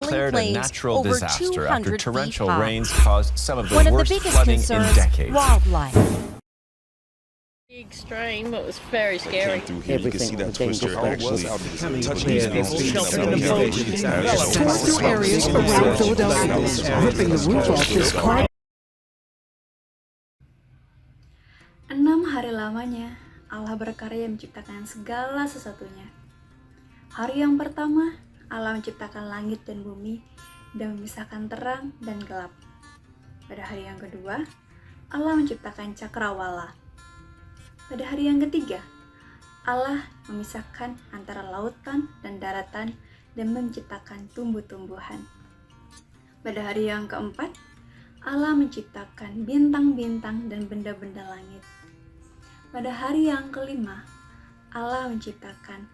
declared a flames natural over disaster after 200 feet torrential high. rains caused some of the One of the worst biggest flooding in concerns, decades. wildlife. Extreme, it was very scary. Through here, you can see that twister actually touching clear. these people. Sheltering the boat. Tore through areas around Philadelphia, ripping the roof off this car. 6 hari lamanya, Allah berkarya menciptakan segala sesuatunya. Hari yang pertama, Allah menciptakan langit dan bumi dan memisahkan terang dan gelap. Pada hari yang kedua, Allah menciptakan cakrawala. Pada hari yang ketiga, Allah memisahkan antara lautan dan daratan dan menciptakan tumbuh-tumbuhan. Pada hari yang keempat, Allah menciptakan bintang-bintang dan benda-benda langit. Pada hari yang kelima, Allah menciptakan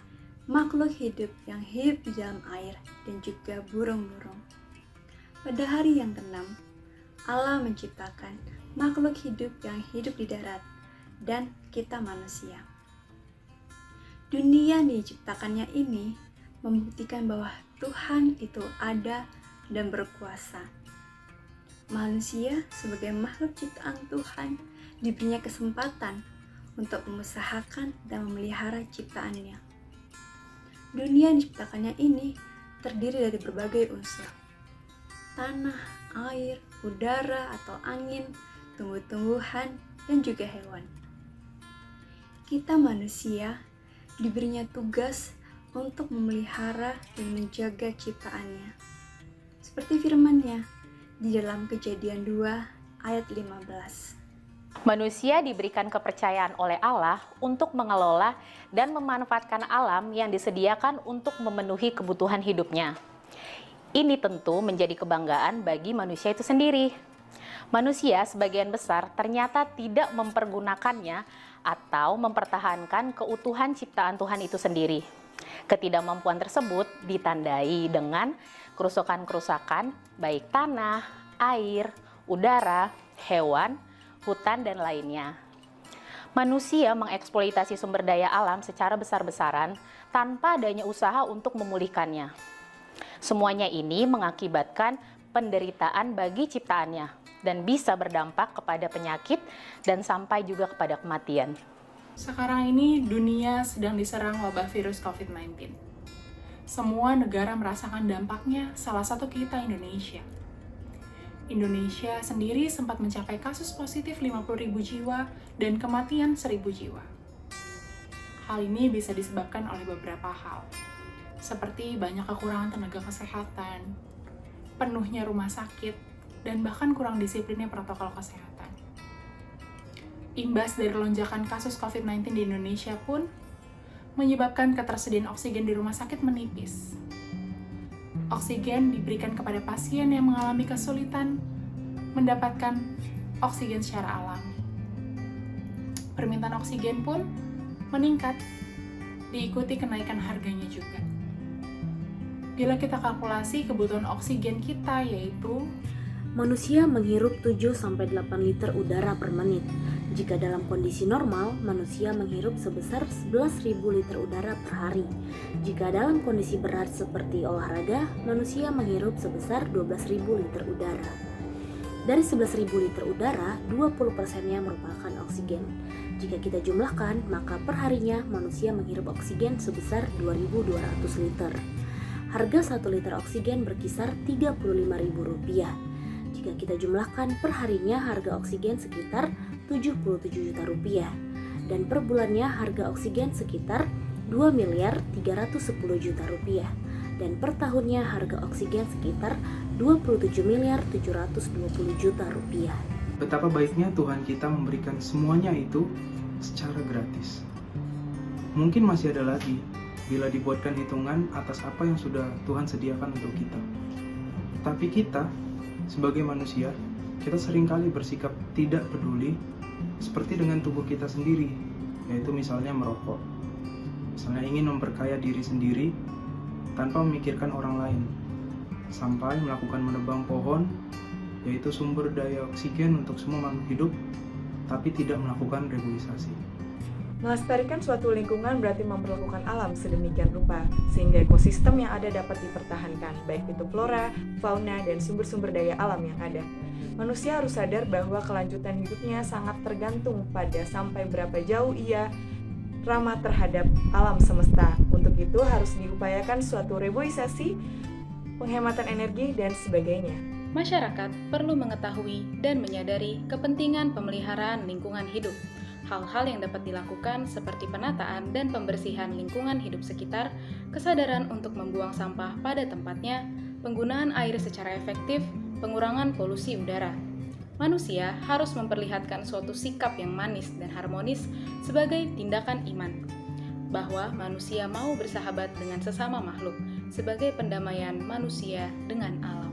makhluk hidup yang hidup di dalam air dan juga burung-burung. Pada hari yang keenam, Allah menciptakan makhluk hidup yang hidup di darat dan kita manusia. Dunia yang diciptakannya ini membuktikan bahwa Tuhan itu ada dan berkuasa. Manusia sebagai makhluk ciptaan Tuhan diberinya kesempatan untuk mengusahakan dan memelihara ciptaannya. Dunia yang diciptakannya ini terdiri dari berbagai unsur. Tanah, air, udara atau angin, tumbuh-tumbuhan, dan juga hewan. Kita manusia diberinya tugas untuk memelihara dan menjaga ciptaannya. Seperti firman-Nya di dalam Kejadian 2 ayat 15. Manusia diberikan kepercayaan oleh Allah untuk mengelola dan memanfaatkan alam yang disediakan untuk memenuhi kebutuhan hidupnya. Ini tentu menjadi kebanggaan bagi manusia itu sendiri. Manusia sebagian besar ternyata tidak mempergunakannya atau mempertahankan keutuhan ciptaan Tuhan itu sendiri. Ketidakmampuan tersebut ditandai dengan kerusakan-kerusakan baik tanah, air, udara, hewan, hutan, dan lainnya. Manusia mengeksploitasi sumber daya alam secara besar-besaran tanpa adanya usaha untuk memulihkannya. Semuanya ini mengakibatkan penderitaan bagi ciptaannya dan bisa berdampak kepada penyakit dan sampai juga kepada kematian. Sekarang ini dunia sedang diserang wabah virus COVID-19. Semua negara merasakan dampaknya, salah satu kita Indonesia. Indonesia sendiri sempat mencapai kasus positif 50.000 jiwa dan kematian 1.000 jiwa. Hal ini bisa disebabkan oleh beberapa hal, seperti banyak kekurangan tenaga kesehatan, penuhnya rumah sakit, dan bahkan kurang disiplinnya protokol kesehatan. Imbas dari lonjakan kasus COVID-19 di Indonesia pun menyebabkan ketersediaan oksigen di rumah sakit menipis. Oksigen diberikan kepada pasien yang mengalami kesulitan mendapatkan oksigen secara alami. Permintaan oksigen pun meningkat, diikuti kenaikan harganya juga. Bila kita kalkulasi kebutuhan oksigen kita yaitu manusia menghirup 7-8 liter udara per menit. Jika dalam kondisi normal, manusia menghirup sebesar 11.000 liter udara per hari. Jika dalam kondisi berat seperti olahraga, manusia menghirup sebesar 12.000 liter udara. Dari 11.000 liter udara, 20%-nya merupakan oksigen. Jika kita jumlahkan, maka perharinya manusia menghirup oksigen sebesar 2.200 liter. Harga 1 liter oksigen berkisar Rp35.000. Jika kita jumlahkan perharinya harga oksigen sekitar Rp77 juta dan per bulannya harga oksigen sekitar Rp2.310 juta dan per tahunnya harga oksigen sekitar Rp27.720 juta. Betapa baiknya Tuhan kita memberikan semuanya itu secara gratis. Mungkin masih ada lagi bila dibuatkan hitungan atas apa yang sudah Tuhan sediakan untuk kita. Tapi kita sebagai manusia, kita seringkali bersikap tidak peduli seperti dengan tubuh kita sendiri, yaitu misalnya merokok. Misalnya ingin memperkaya diri sendiri tanpa memikirkan orang lain, sampai melakukan menebang pohon, yaitu sumber daya oksigen untuk semua makhluk hidup, tapi tidak melakukan reboisasi. Melestarikan suatu lingkungan berarti memperlakukan alam sedemikian rupa, sehingga ekosistem yang ada dapat dipertahankan, baik itu flora, fauna, dan sumber-sumber daya alam yang ada. Manusia harus sadar bahwa kelanjutan hidupnya sangat tergantung pada sampai berapa jauh ia ramah terhadap alam semesta. Untuk itu harus diupayakan suatu reboisasi, penghematan energi, dan sebagainya. Masyarakat perlu mengetahui dan menyadari kepentingan pemeliharaan lingkungan hidup. Hal-hal yang dapat dilakukan seperti penataan dan pembersihan lingkungan hidup sekitar, kesadaran untuk membuang sampah pada tempatnya, penggunaan air secara efektif, pengurangan polusi udara. Manusia harus memperlihatkan suatu sikap yang manis dan harmonis sebagai tindakan iman, bahwa manusia mau bersahabat dengan sesama makhluk sebagai pendamaian manusia dengan alam.